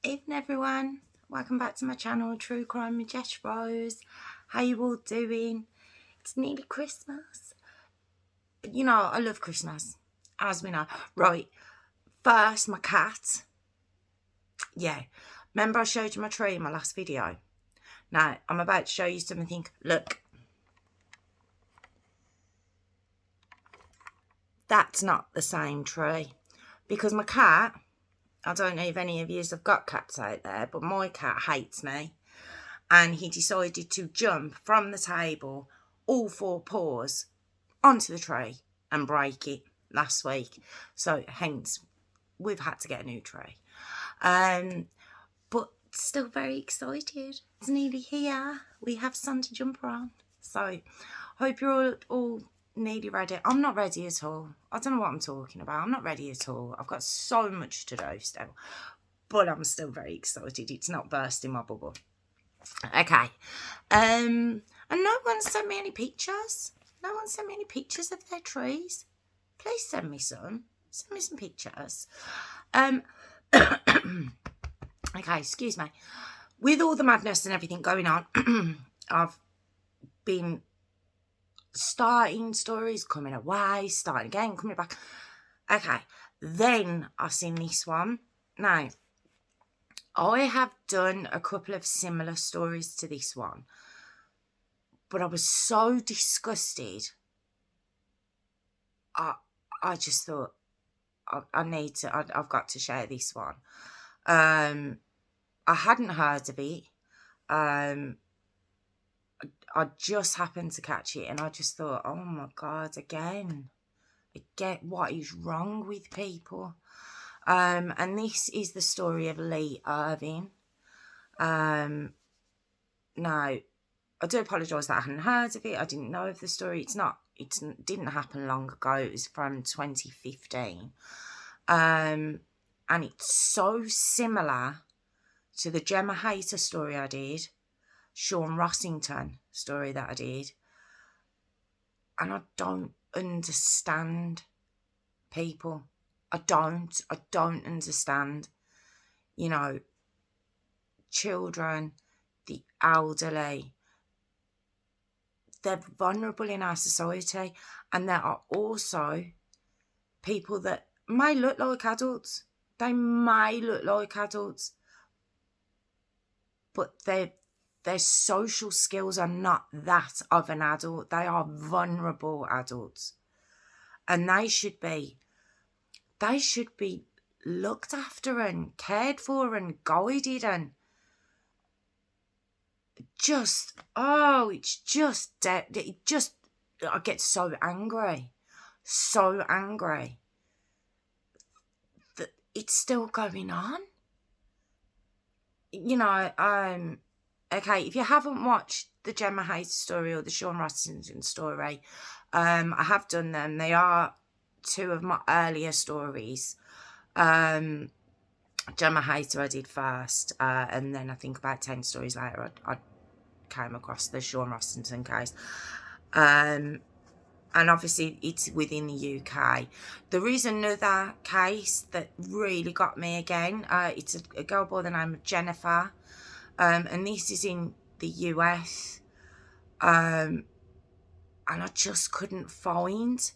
Evening everyone, welcome back to my channel True Crime with Jess Rose. How you all doing? It's nearly Christmas. You know, I love Christmas, as we know. Right, first my cat. Yeah, remember I showed you my tree in my last video? Now, I'm about to show you something. Look. That's not the same tree. Because my cat, I don't know if any of you have got cats out there, but my cat hates me. And he decided to jump from the table, all four paws, onto the tree and break it last week. So hence, we've had to get a new tree. But still very excited. It's nearly here. We have sun to jump around. So hope you're all nearly ready. I'm not ready at all. I don't know what I'm talking about. I'm not ready at all. I've got so much to do still. But I'm still very excited. It's not bursting my bubble. Okay. And no one sent me any pictures. No one sent me any pictures of their trees. Please send me some. Send me some pictures. Okay, excuse me. With all the madness and everything going on, I've been starting stories, coming away, starting again, coming back. Okay, then I've seen this one. Now, I have done a couple of similar stories to this one, but I was so disgusted. I just thought I've got to share this one. I hadn't heard of it. I just happened to catch it, and I just thought, oh my God, again, what is wrong with people? And this is the story of Lee Irving. Now, I do apologise that I hadn't heard of it. I didn't know of the story. It didn't happen long ago. It was from 2015. And it's so similar to the Gemma Hayter story I did, Sean Rossington story that I did. And I don't understand people. I don't understand, you know, children, the elderly. They're vulnerable in our society, and there are also people that may look like adults. They may look like adults, but their social skills are not that of an adult. They are vulnerable adults, and they should be looked after and cared for and guided, and I get so angry that it's still going on. You know, okay, if you haven't watched the Gemma Hayes story or the Sean Rossington story, I have done them. They are two of my earlier stories. Gemma Hayter I did first, and then I think about 10 stories later I came across the Sean Rossington case. And obviously it's within the UK. There is another case that really got me again. It's a girl by the name of Jennifer, and this is in the US. And I just couldn't find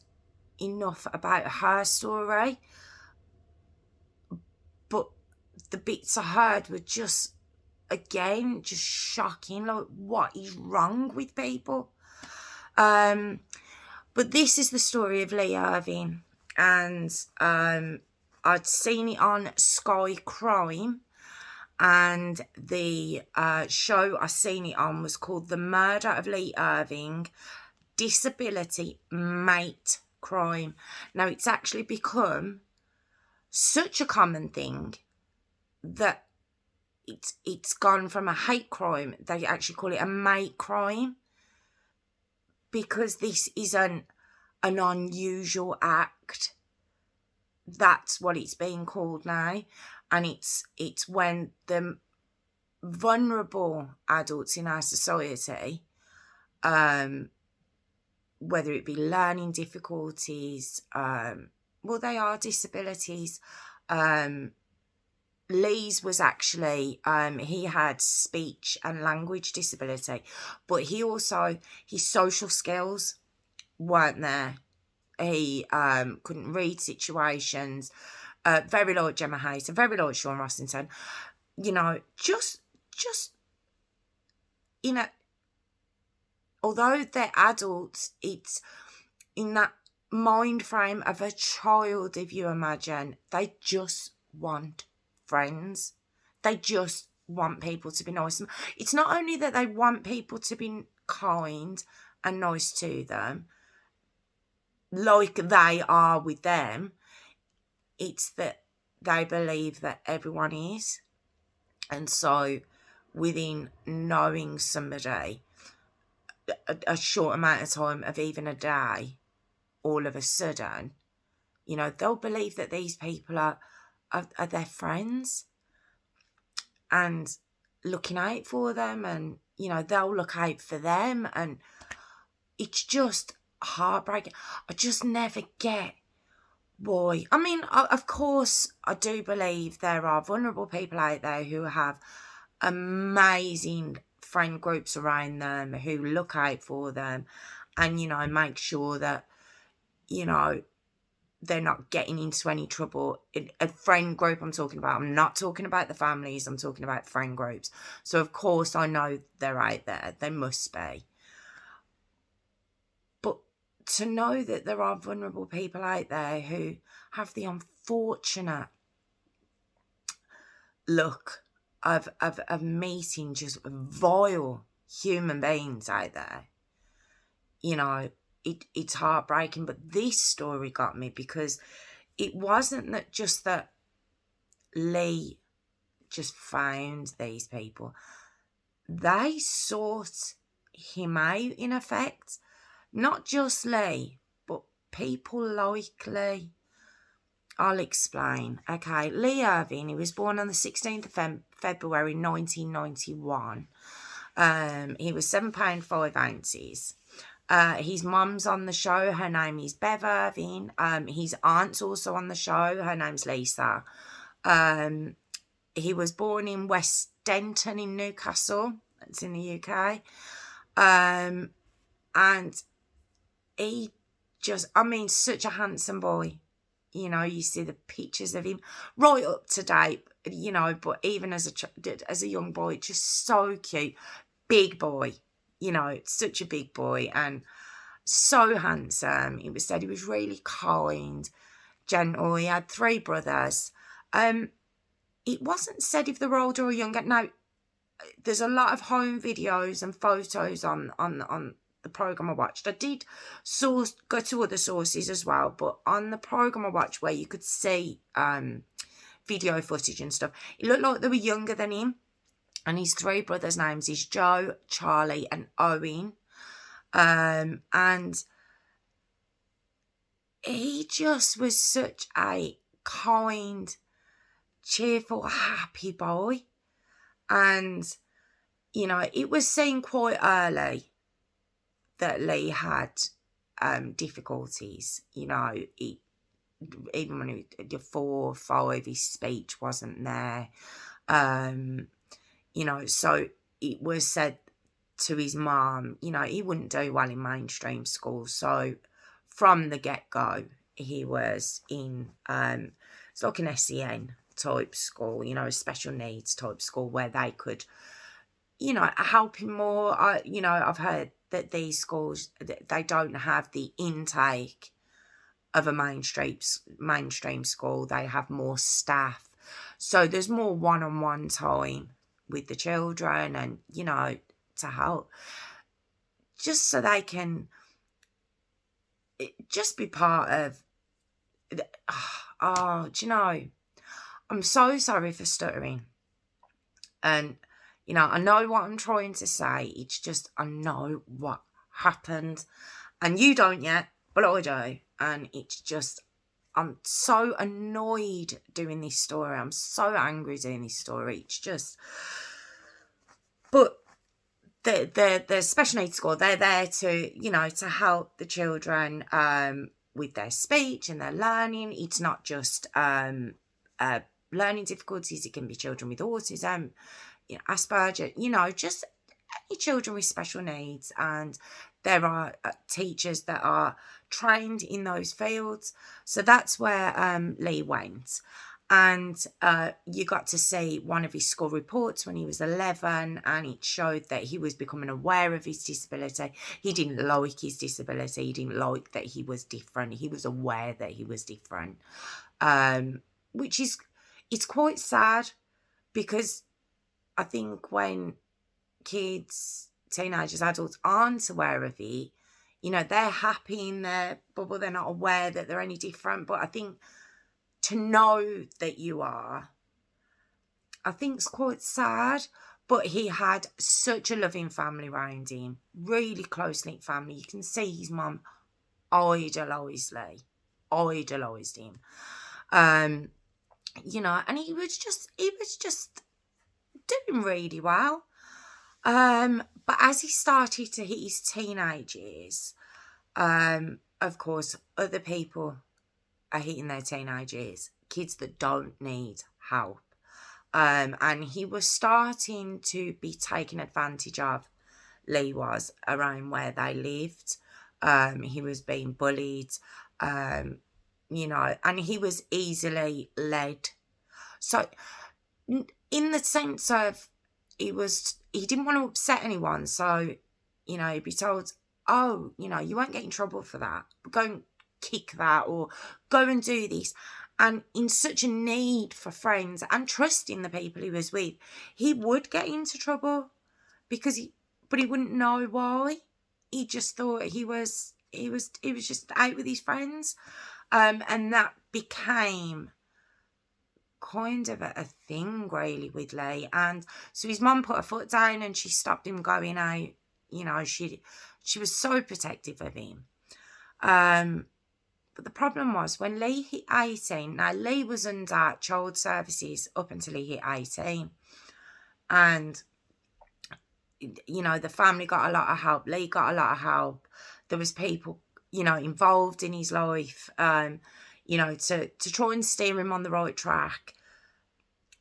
enough about her story. But the bits I heard were just shocking. Like, what is wrong with people? But this is the story of Lee Irving, and I'd seen it on Sky Crime, and the show I seen it on was called The Murder of Lee Irving, Disability Mate Crime. Now, it's actually become such a common thing that it's gone from a hate crime. They actually call it a mate crime, because this is an unusual act. That's what it's being called now. And it's when the vulnerable adults in our society, whether it be learning difficulties, well, they are disabilities, Lee's was actually, he had speech and language disability, but his social skills weren't there. He couldn't read situations, very like Gemma Hayes, and very like Sean Rossington. Just although they're adults, it's in that mind frame of a child, if you imagine. They just want friends. They just want people to be nice. It's not only that they want people to be kind and nice to them, like they are with them. It's that they believe that everyone is. And so within knowing somebody a short amount of time of even a day, all of a sudden, they'll believe that these people are their friends and looking out for them, and they'll look out for them, and it's just heartbreaking. I just never get why. I mean, of course, I do believe there are vulnerable people out there who have amazing friend groups around them who look out for them and, make sure that, they're not getting into any trouble. A friend group I'm talking about. I'm not talking about the families. I'm talking about friend groups. So, of course, I know they're out there. They must be. But to know that there are vulnerable people out there who have the unfortunate luck of meeting just vile human beings out there, it's heartbreaking. But this story got me because it wasn't that Lee just found these people. They sought him out, in effect. Not just Lee, but people like Lee. I'll explain. Okay, Lee Irving, he was born on the 16th of February 1991. He was £7.5. His mum's on the show. Her name is Bev Irving. His aunt's also on the show. Her name's Lisa. He was born in West Denton in Newcastle. It's in the UK. And he just, such a handsome boy. You see the pictures of him right up to date, but even as a young boy, just so cute. Big boy, such a big boy and so handsome. It was said he was really kind, gentle. He had 3 brothers. It wasn't said if they were older or younger. Now, there's a lot of home videos and photos on the program I watched. I did go to other sources as well, but on the program I watched where you could see video footage and stuff, it looked like they were younger than him. And his 3 brothers' names is Joe, Charlie, and Owen. And he just was such a kind, cheerful, happy boy. And, it was seen quite early that Lee had difficulties. Even when he was 4 or 5, his speech wasn't there. So it was said to his mum, he wouldn't do well in mainstream school. So from the get-go, he was in, it's like an SEN type school, a special needs type school where they could, help him more. I've heard that these schools, they don't have the intake of a mainstream school. They have more staff. So there's more one-on-one time with the children and, to help. Just so they can just be part of, I'm so sorry for stuttering. And, I know what I'm trying to say. It's just, I know what happened. And you don't yet, but I do. And it's just, I'm so annoyed doing this story. I'm so angry doing this story. It's just, but the special needs school, they're there to, to help the children with their speech and their learning. It's not just learning difficulties. It can be children with autism, Asperger, just any children with special needs. And there are teachers that are trained in those fields. So that's where Lee went. And you got to see one of his school reports when he was 11, and it showed that he was becoming aware of his disability. He didn't like his disability. He didn't like that he was different. He was aware that he was different, which is, it's quite sad, because I think when kids, teenagers, adults aren't aware of it, they're happy in their bubble. They're not aware that they're any different. But I think to know that you are, I think it's quite sad. But he had such a loving family around him, really close-knit family. You can see his mum idolised Lee, idolised him. And he was just doing really well. But as he started to hit his teenage years, of course, other people are hitting their teenage years, kids that don't need help. And he was starting to be taken advantage of, Lee was, around where they lived. He was being bullied, and he was easily led. So in the sense of, he didn't want to upset anyone. So, he'd be told, oh, you won't get in trouble for that. Go and kick that, or go and do this. And in such a need for friends and trust in the people he was with, he would get into trouble, but he wouldn't know why. He just thought he was just out with his friends. And that became kind of a thing, really, with Lee. And so his mum put her foot down and she stopped him going out. She was so protective of him. But the problem was, when Lee hit 18, now Lee was under child services up until he hit 18. And, the family got a lot of help. Lee got a lot of help. There was people, involved in his life, to try and steer him on the right track.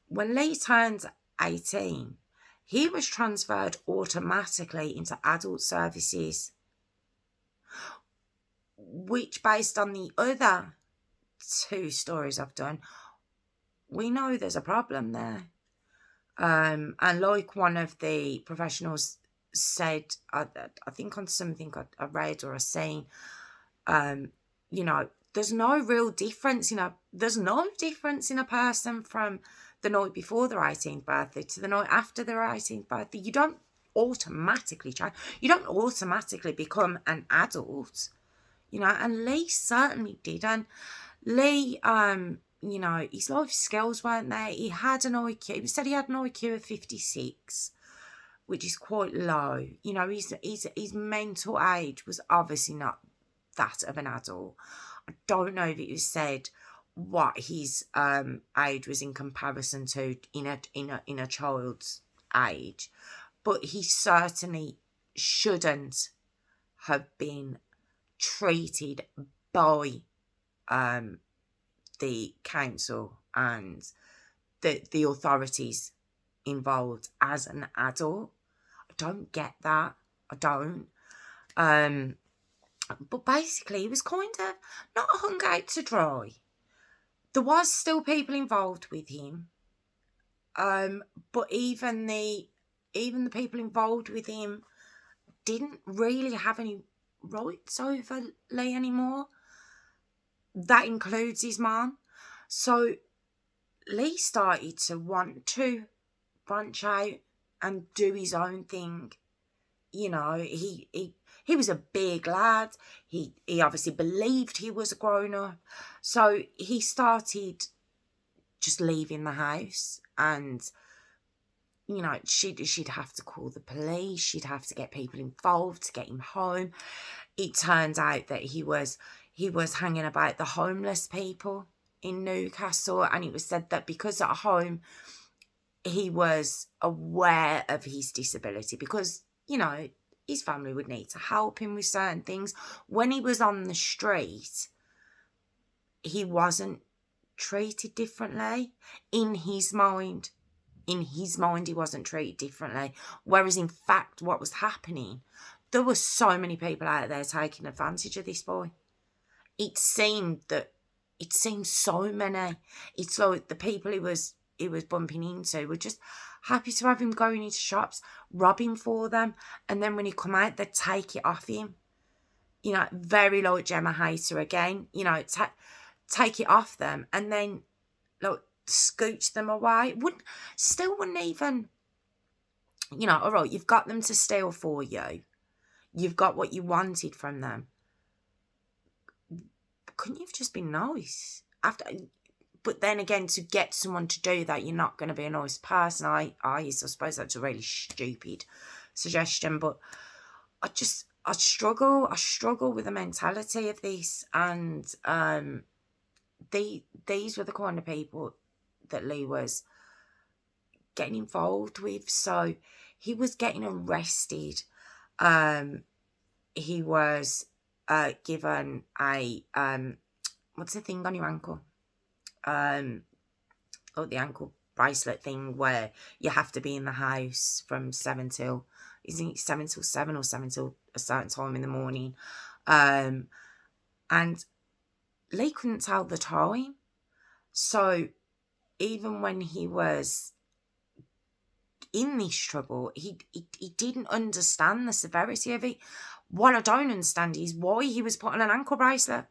When Lee turned 18, he was transferred automatically into adult services, which, based on the other 2 stories I've done, we know there's a problem there. And like one of the professionals said, I think on something I read or I seen, there's no real difference. There's no difference in a person from the night before their 18th birthday to the night after their 18th birthday. You don't automatically change. You don't automatically become an adult. And Lee certainly didn't. Lee, his life skills weren't there. He had an IQ. He said he had an IQ of 56, which is quite low. His mental age was obviously not that of an adult. I don't know if it was said what his age was in comparison to in a child's age, but he certainly shouldn't have been treated by the council and the authorities involved as an adult. I don't get that. I don't. But basically, he was kind of not hung out to dry. There was still people involved with him, but even the people involved with him didn't really have any rights over Lee anymore. That includes his mum. So Lee started to want to branch out and do his own thing. He was a big lad. He obviously believed he was a grown-up. So he started just leaving the house, and she'd have to call the police. She'd have to get people involved to get him home. It turned out that he was hanging about the homeless people in Newcastle, and it was said that because at home he was aware of his disability, because his family would need to help him with certain things. When he was on the street, he wasn't treated differently in his mind. In his mind, he wasn't treated differently. Whereas, in fact, what was happening, there were so many people out there taking advantage of this boy. It seemed so many. It's like the people he was bumping into were just happy to have him going into shops, robbing for them, and then when he come out, they'd take it off him. You know, very like Gemma Hater again. You know, take it off them, and then like scooch them away. Wouldn't even, you know, all right, you've got them to steal for you. You've got what you wanted from them. Couldn't you have just been nice? But then again, to get someone to do that, you're not going to be a nice person. I suppose that's a really stupid suggestion, but I struggle with the mentality of this, and these were the kind of people that Lee was getting involved with. So he was getting arrested. He was given a what's the thing on your ankle? The ankle bracelet thing where you have to be in the house from 7 till 7 or 7 till a certain time in the morning. And Lee couldn't tell the time. So even when he was in this trouble, he didn't understand the severity of it. What I don't understand is why he was put on an ankle bracelet.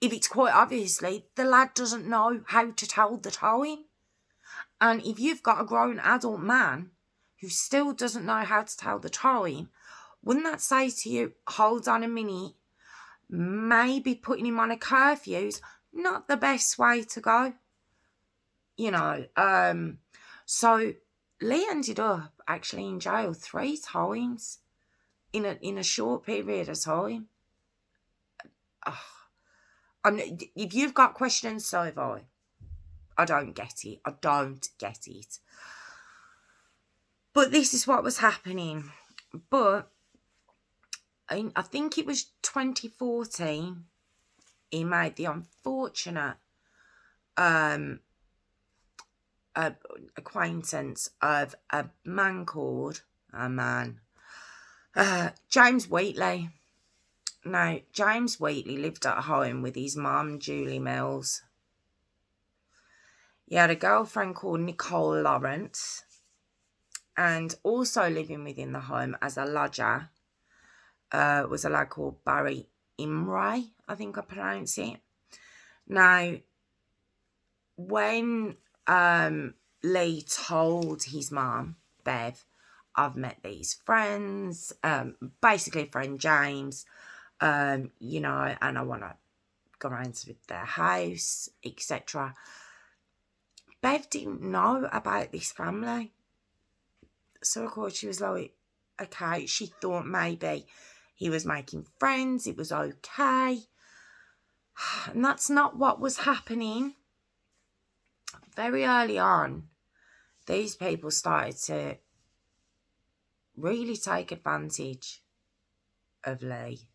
If it's quite obviously the lad doesn't know how to tell the time. And if you've got a grown adult man who still doesn't know how to tell the time, wouldn't that say to you, hold on a minute, maybe putting him on a curfew's not the best way to go? You know, so Lee ended up actually in jail 3 times in a short period of time. If you've got questions, so have I. I don't get it. But this is what was happening. But I think it was 2014, he made the unfortunate acquaintance of a man called James Wheatley. Now, James Wheatley lived at home with his mum, Julie Mills. He had a girlfriend called Nicole Lawrence, and also living within the home as a lodger was a lad called Barry Imray, I think I pronounce it. Now, when Lee told his mum, Bev, I've met these friends, basically friend James, you know, and I want to go around to their house, etc. Bev didn't know about this family. So, of course, she was like, okay, she thought maybe he was making friends, it was okay. And that's not what was happening. Very early on, these people started to really take advantage of Lee.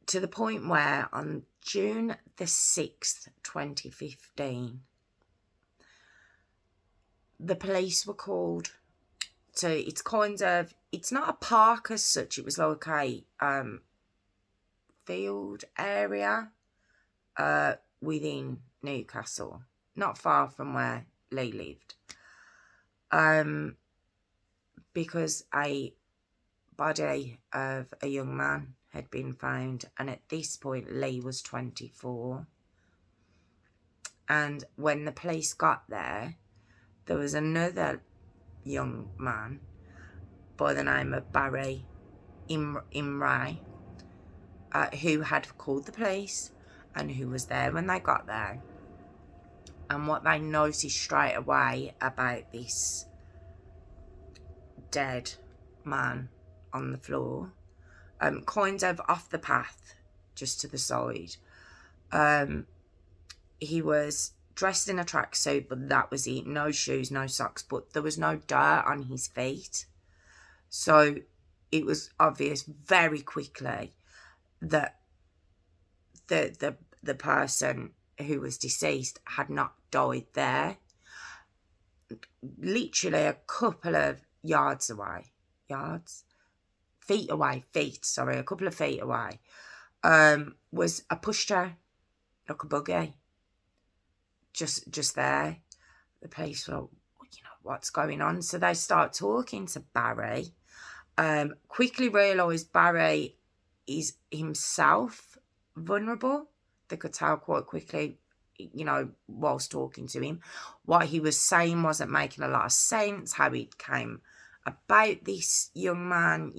To the point where on June the 6th, 2015, the police were called to, it's not a park as such, it was like a field area within Newcastle, not far from where Lee lived. Because a body of a young man had been found, and at this point Lee was 24. And when the police got there, there was another young man by the name of Barry Imray, who had called the police and who was there when they got there. And what they noticed straight away about this dead man on the floor, kind of off the path, just to the side, he was dressed in a tracksuit, but that was it. No shoes, no socks, but there was no dirt on his feet. So it was obvious very quickly that the person who was deceased had not died there. Literally a couple of yards away. Feet away, a couple of feet away, was a pushchair, like a buggy, just there. The police were like, what's going on? So they start talking to Barry. Quickly realised Barry is himself vulnerable. They could tell quite quickly, whilst talking to him. What he was saying wasn't making a lot of sense, how he came about this young man,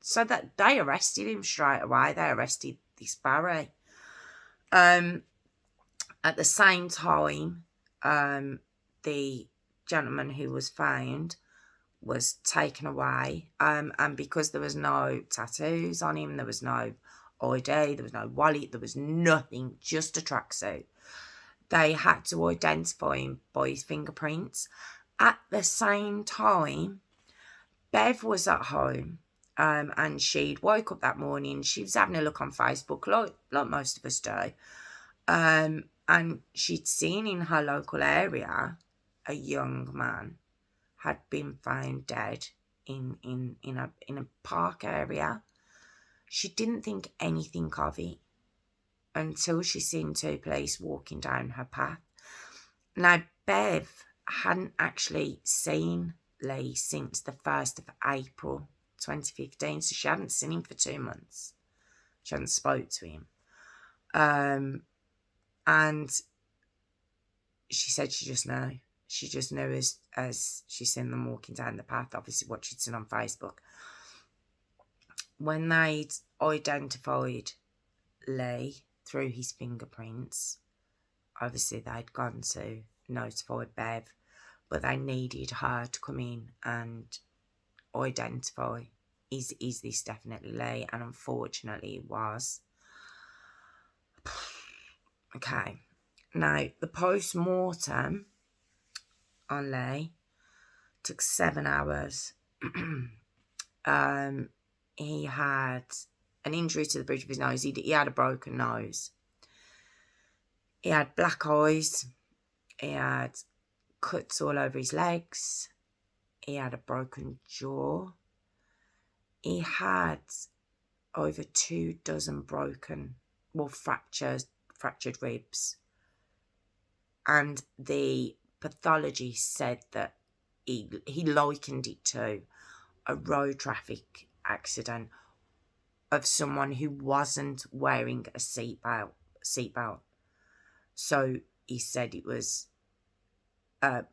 so that they arrested him straight away. They arrested this Barry. At the same time, the gentleman who was found was taken away, and because there was no tattoos on him, there was no ID, there was no wallet, there was nothing, just a tracksuit. They had to identify him by his fingerprints. At the same time, Bev was at home, and she'd woke up that morning. She was having a look on Facebook, like most of us do, and she'd seen in her local area a young man had been found dead in a park area. She didn't think anything of it until she seen two police walking down her path. Now, Bev hadn't actually seen Lee since the 1st of April 2015, so she hadn't seen him for 2 months. She hadn't spoke to him. And she said she just knew. She just knew as she seen them walking down the path, obviously what she'd seen on Facebook. When they'd identified Lee through his fingerprints, obviously they'd gone to notify Bev, but they needed her to come in and identify, is this definitely Lee? And unfortunately it was. Okay, now the post-mortem on Lee took 7 hours. He had an injury to the bridge of his nose. He had a broken nose. He had black eyes. He had cuts all over his legs. He had a broken jaw. He had over 24 fractured ribs. And the pathology said that he likened it to a road traffic accident of someone who wasn't wearing a seatbelt. So he said it was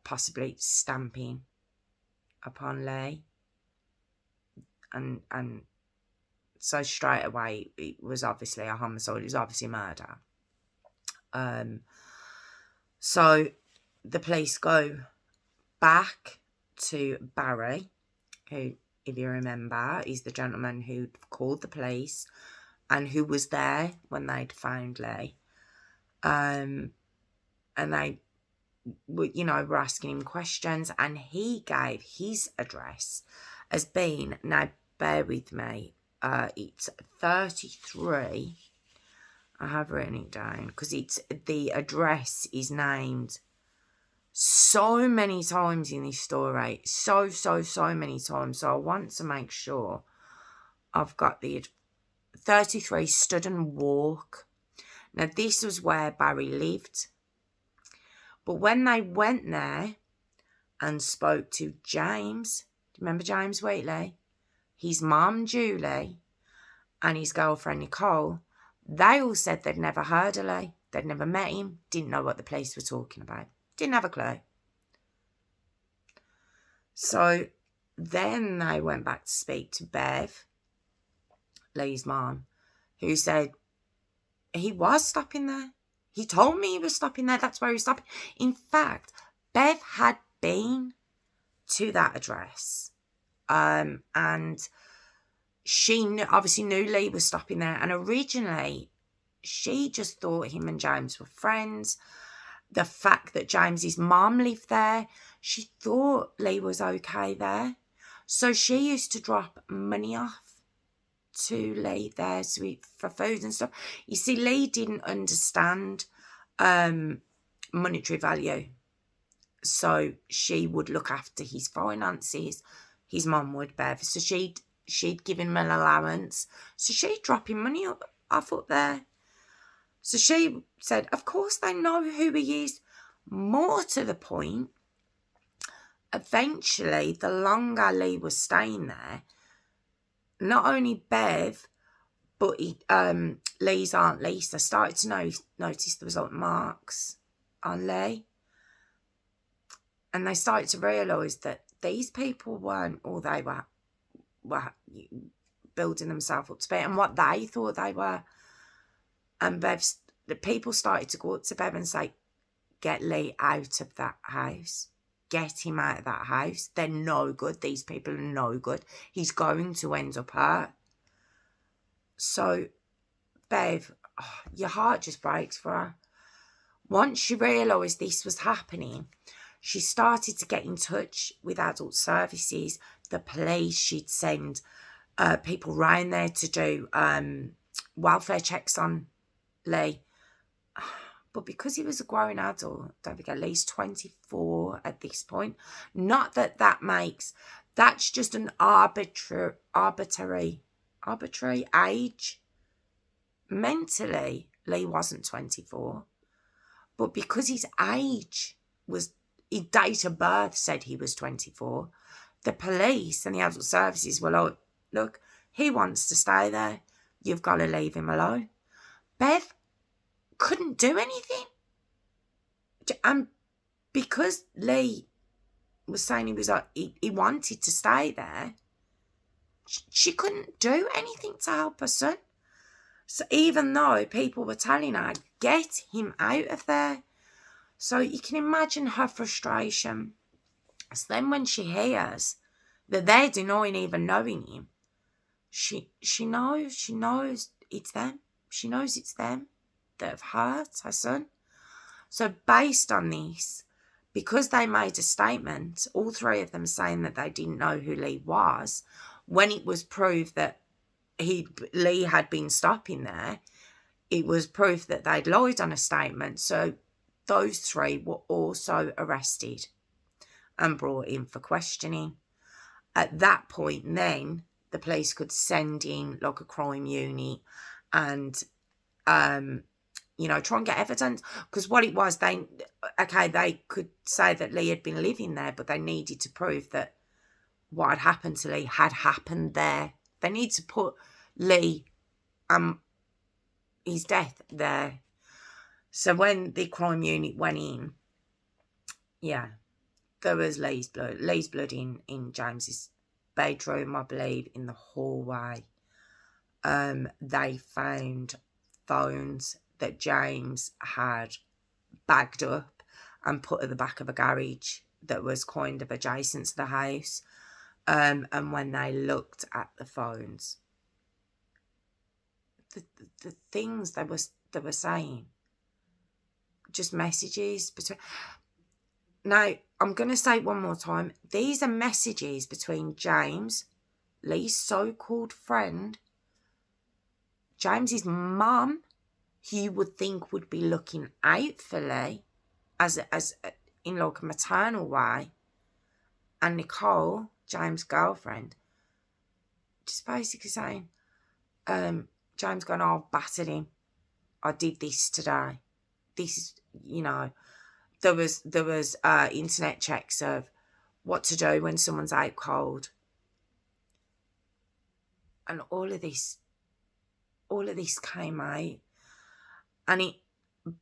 possibly stamping upon Lee, and so straight away it was obviously a homicide. It was obviously murder. So the police go back to Barry, who, if you remember, is the gentleman who called the police and who was there when they'd found Lee. And they were asking him questions, and he gave his address as being, now bear with me, it's 33. I have written it down because the address is named so many times in this story, so many times. So I want to make sure I've got the 33 Studden Walk. Now this was where Barry lived, but when they went there and spoke to James, do you remember James Wheatley, his mum Julie, and his girlfriend Nicole, they all said they'd never heard of Lee. They'd never met him, didn't know what the police were talking about. Didn't have a clue. So then they went back to speak to Bev, Lee's mom, who said he was stopping there. He told me he was stopping there. That's where he was stopping. In fact, Bev had been to that address. And she obviously knew Lee was stopping there. And originally, she just thought him and James were friends. The fact that James's mom lived there, she thought Lee was okay there. So she used to drop money off to Lee there for food and stuff. You see, Lee didn't understand monetary value. So she would look after his finances. His mum would, Bev. So she'd give him an allowance. So she'd drop him money off up there. So she said, of course they know who he is. More to the point, eventually, the longer Lee was staying there, not only Bev, but Lee's Aunt Lisa started to notice there was like marks on Lee. And they started to realise that these people weren't all they were building themselves up to be and what they thought they were. And the people started to go up to Bev and say, get Lee out of that house. Get him out of that house. They're no good. These people are no good. He's going to end up hurt. So, Bev, your heart just breaks for her. Once she realised this was happening, she started to get in touch with adult services, the police. She'd send people round there to do welfare checks on Lee. But because he was a growing adult, don't forget, Lee's 24 at this point. Not that makes, that's just an arbitrary age. Mentally, Lee wasn't 24. But because his age was, his date of birth said he was 24, the police and the adult services were like, look, he wants to stay there. You've got to leave him alone. Bev couldn't do anything. And because Lee was saying he was like, he wanted to stay there, she couldn't do anything to help her son. So even though people were telling her, get him out of there. So you can imagine her frustration. So then when she hears that they're denying even knowing him, she knows it's them. She knows it's them that have hurt her son. So based on this, because they made a statement, all three of them saying that they didn't know who Lee was, when it was proved that Lee had been stopping there, it was proof that they'd lied on a statement. So those three were also arrested and brought in for questioning. At that point then, the police could send in like a crime unit and try and get evidence. Because what it was, they could say that Lee had been living there, but they needed to prove that what had happened to Lee had happened there. They need to put Lee, his death there. So when the crime unit went in, there was Lee's blood. Lee's blood in James's bedroom, I believe, in the hallway. They found phones that James had bagged up and put at the back of a garage that was kind of adjacent to the house. And when they looked at the phones, the things they were saying, just messages between. Now, I'm going to say it one more time. These are messages between James, Lee's so-called friend, James's mum, who you would think would be looking out for Lee as in like a maternal way, and Nicole, James' girlfriend, just basically saying, James going, I battered him. I did this today. This is, there was internet checks of what to do when someone's out cold. And all of this came out. And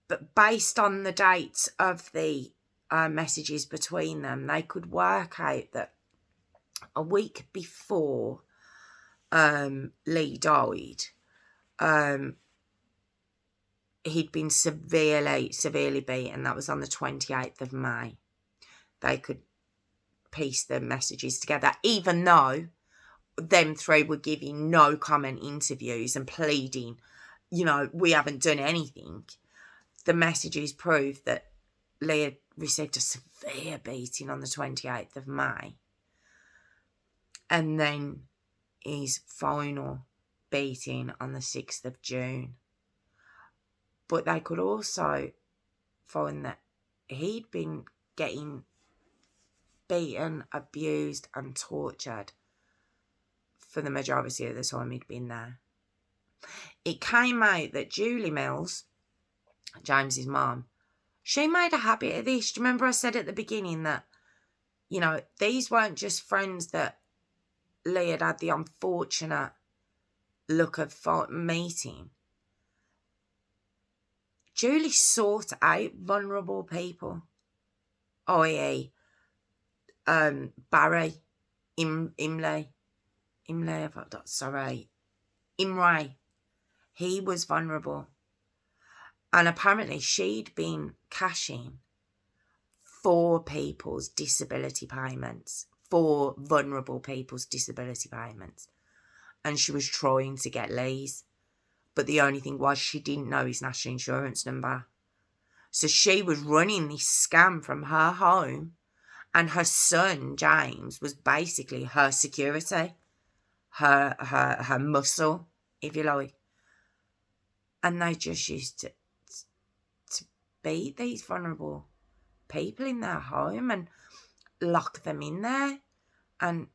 but based on the dates of the messages between them, they could work out that a week before Lee died, he'd been severely beaten. That was on the 28th of May. They could piece the messages together, even though them three were giving no comment interviews and pleading, we haven't done anything. The messages prove that Lee had received a severe beating on the 28th of May. and then his final beating on the 6th of June. But they could also find that he'd been getting beaten, abused and tortured for the majority of the time he'd been there. It came out that Julie Mills, James's mum, she made a habit of this. Do you remember I said at the beginning that, you know, these weren't just friends that Lee had the unfortunate look of meeting. Julie sought out vulnerable people, i.e. Barry, Imre. He was vulnerable. And apparently she'd been cashing for people's disability payments, for vulnerable people's disability payments. And she was trying to get Lee's. But the only thing was she didn't know his national insurance number. So she was running this scam from her home, and her son, James, was basically her security, her muscle, if you like. And they just used to beat these vulnerable people in their home and lock them in there and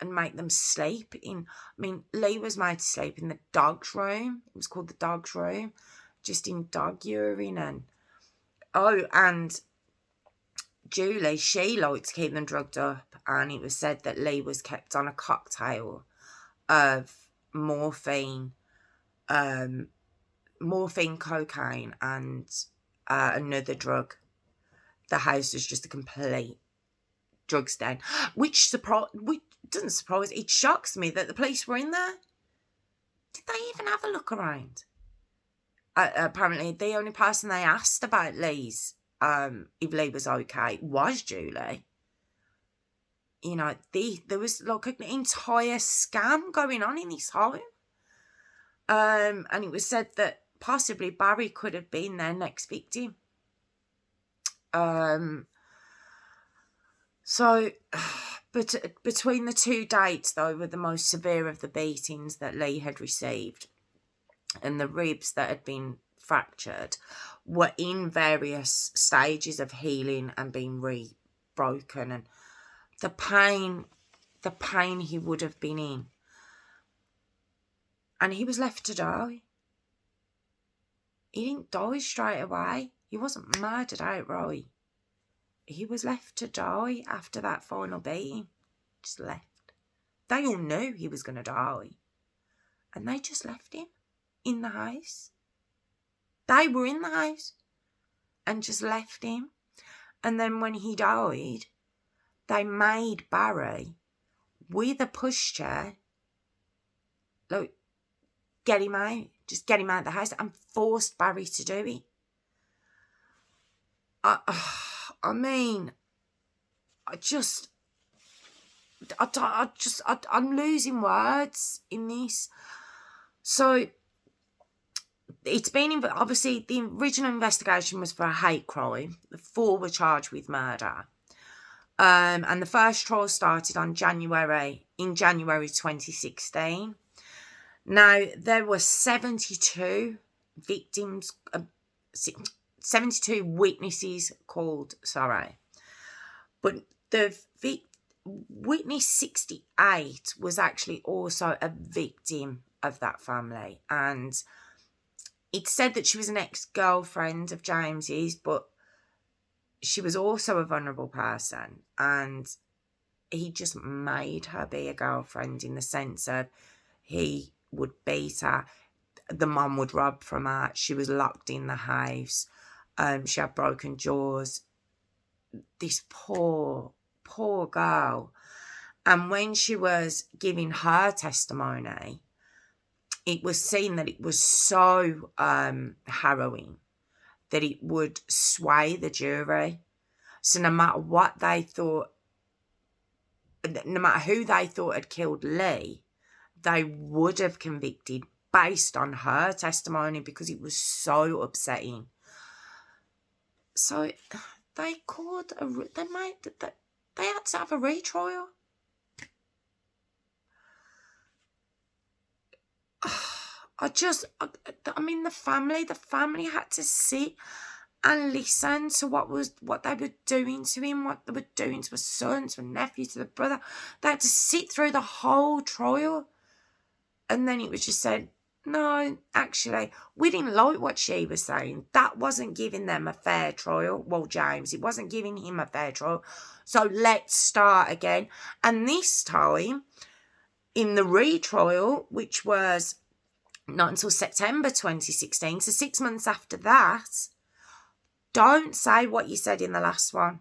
make them sleep in. I mean, Lee was made to sleep in the dog's room. It was called the dog's room, just in dog urine. And Julie, she liked to keep them drugged up, and it was said that Lee was kept on a cocktail of morphine, cocaine, and another drug. The house was just a complete drugs den, which doesn't surprise. It shocks me that the police were in there. Did they even have a look around? Apparently, the only person they asked about Lee's, if Lee was okay, was Julie. You know, there was like an entire scam going on in this home. And it was said that possibly Barry could have been their next victim. So, but between the two dates, though, were the most severe of the beatings that Lee had received, and the ribs that had been fractured were in various stages of healing and being broken, and the pain he would have been in. And he was left to die. He didn't die straight away. He wasn't murdered outright. He was left to die after that final beating. Just left. They all knew he was going to die. And they just left him in the house. They were in the house and just left him. And then when he died, they made Barry, with a pushchair, like, get him out. Just get him out of the house, and forced Barry to do it. I mean, I'm losing words in this. So it's been, obviously, the original investigation was for a hate crime. The 4 were charged with murder. And the first trial started in January 2016. Now, there were 72 victims, 72 witnesses called, But the witness 68 was actually also a victim of that family. And it said that she was an ex-girlfriend of James's, but she was also a vulnerable person. And he just made her be a girlfriend, in the sense of he would beat her. The mum would rob from her. She was locked in the house. She had broken jaws. This poor girl. And when she was giving her testimony, it was seen that it was so harrowing that it would sway the jury. So no matter what they thought, no matter who they thought had killed Lee, they would have convicted based on her testimony, because it was so upsetting. So they had to have a retrial. I mean, the family had to sit and listen to what they were doing to him, what they were doing to a son, to a nephew, to the brother. They had to sit through the whole trial. And then it was just said, no, actually, we didn't like what she was saying. That wasn't giving them a fair trial. Well, James, it wasn't giving him a fair trial. So let's start again. And this time, in the retrial, which was not until September 2016, so 6 months after that, don't say what you said in the last one.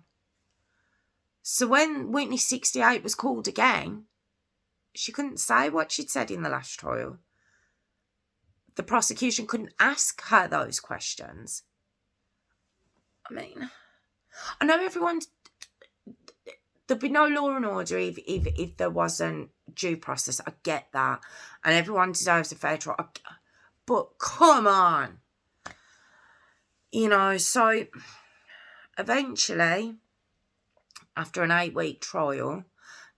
So when witness 68 was called again, she couldn't say what she'd said in the last trial. The prosecution couldn't ask her those questions. I mean, I know there'd be no law and order if there wasn't due process. I get that. And everyone deserves a fair trial. But come on. So eventually, after an 8-week trial,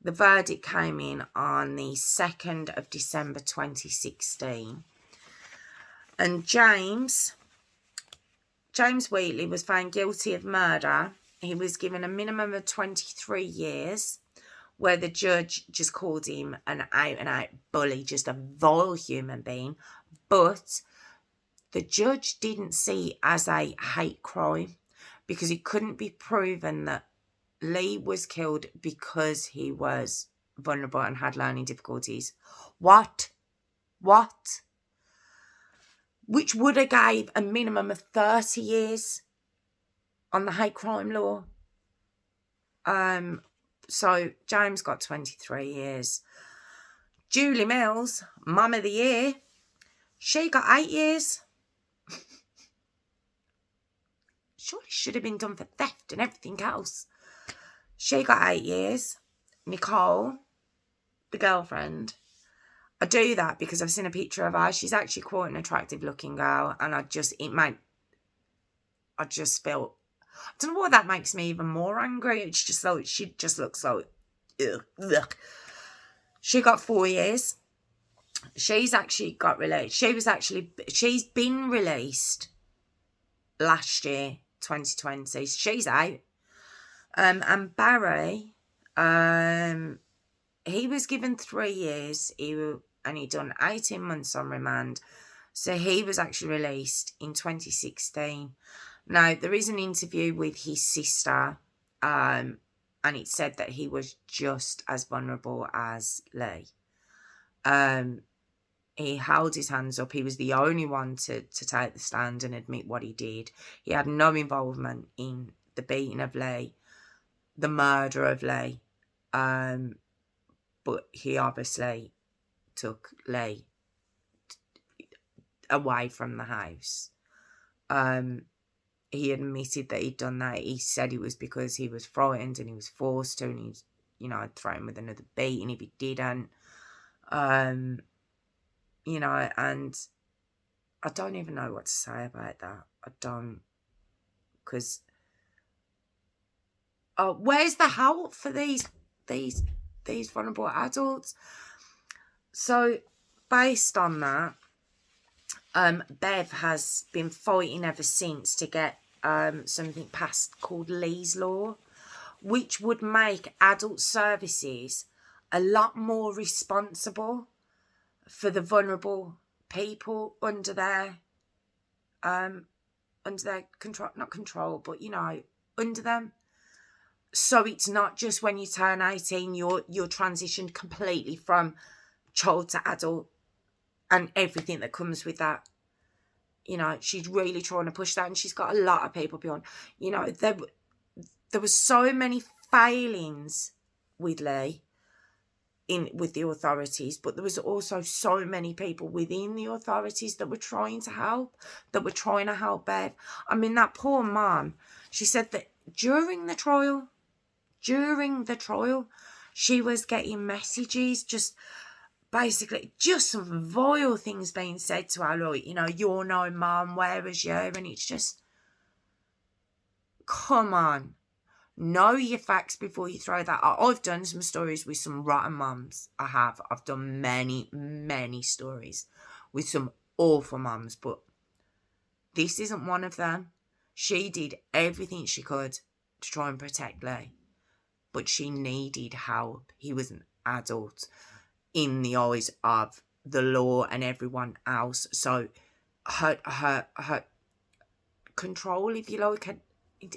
the verdict came in on the 2nd of December 2016. And James Wheatley was found guilty of murder. He was given a minimum of 23 years, where the judge just called him an out-and-out bully, just a vile human being. But the judge didn't see it as a hate crime because it couldn't be proven that Lee was killed because he was vulnerable and had learning difficulties. What? Which would have gave a minimum of 30 years on the hate crime law. So James got 23 years. Julie Mills, Mum of the Year, she got 8 years. Surely should have been done for theft and everything else. She got 8 years. Nicole, the girlfriend, I do that because I've seen a picture of her. She's actually quite an attractive looking girl, and I just feel, I don't know why that makes me even more angry. It's just like, she just looks like, ugh. She got 4 years. She's actually got released. She's been released last year, 2020. She's out. And Barry, he was given 3 years. And he'd done 18 months on remand. So he was actually released in 2016. Now, there is an interview with his sister, and it said that he was just as vulnerable as Lee. He held his hands up. He was the only one to take the stand and admit what he did. He had no involvement in the beating of Lee, the murder of Lee, but he obviously took Lee away from the house. He admitted that he'd done that. He said it was because he was frightened and he was forced to, and he was, I'd thrown with another beating if he didn't. And I don't even know what to say about that. I don't, because where's the help for these vulnerable adults? So based on that, Bev has been fighting ever since to get something passed called Lee's Law, which would make adult services a lot more responsible for the vulnerable people under their control, not control, but under them. So it's not just when you turn 18, you're transitioned completely from child to adult and everything that comes with that. She's really trying to push that, and she's got a lot of people behind. There were so many failings with Lee with the authorities, but there was also so many people within the authorities that were trying to help Bev. I mean, that poor mum, she said that during the trial, she was getting messages, just basically just some vile things being said to her, like, you're no mum, where was you? And it's just, come on. Know your facts before you throw that out. I've done some stories with some rotten mums. I have. I've done many, many stories with some awful mums, but this isn't one of them. She did everything she could to try and protect Lee, but she needed help. He was an adult in the eyes of the law and everyone else. So her control, if you like,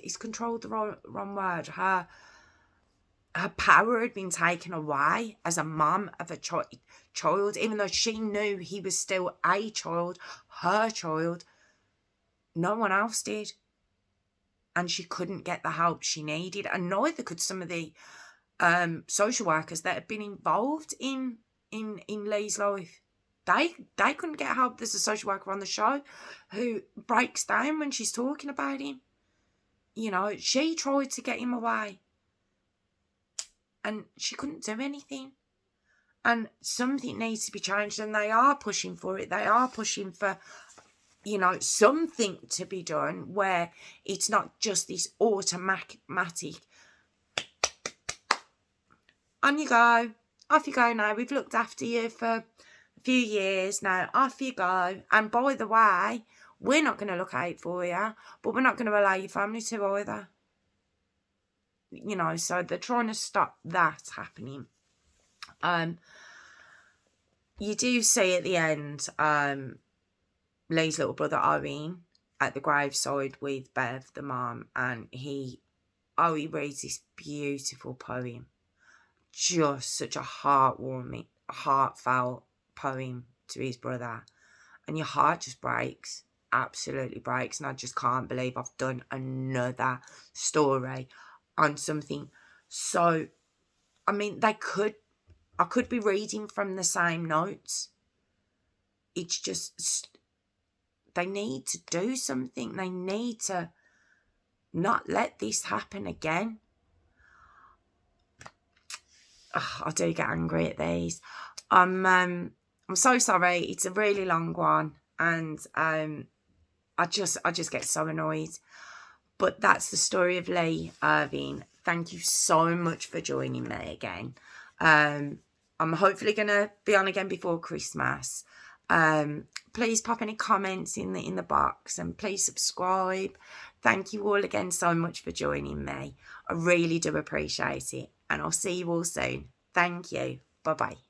is control the wrong word? Her power had been taken away as a mum of a child, even though she knew he was still a child, her child. No one else did. And she couldn't get the help she needed. And neither could some of the social workers that had been involved in Lee's life. They couldn't get help. There's a social worker on the show who breaks down when she's talking about him. You know, she tried to get him away. And she couldn't do anything. And something needs to be changed. And they are pushing for it. They are pushing for, you know, something to be done where it's not just this automatic. On you go. Off you go now. We've looked after you for a few years now. Off you go. And by the way, we're not going to look out for you, but we're not going to allow your family to either. You know, so they're trying to stop that happening. You do see at the end, Lee's little brother Irving at the graveside with Bev, the mum, and he reads this beautiful poem. Just such a heartwarming, heartfelt poem to his brother. And your heart just breaks. Absolutely breaks. And I just can't believe I've done another story on something. So, I mean, I could be reading from the same notes. It's just, they need to do something. They need to not let this happen again. I do get angry at these. I'm so sorry. It's a really long one, and I just get so annoyed. But that's the story of Lee Irving. Thank you so much for joining me again. I'm hopefully gonna be on again before Christmas. Please pop any comments in the box, and please subscribe. Thank you all again so much for joining me. I really do appreciate it, and I'll see you all soon. Thank you. Bye bye.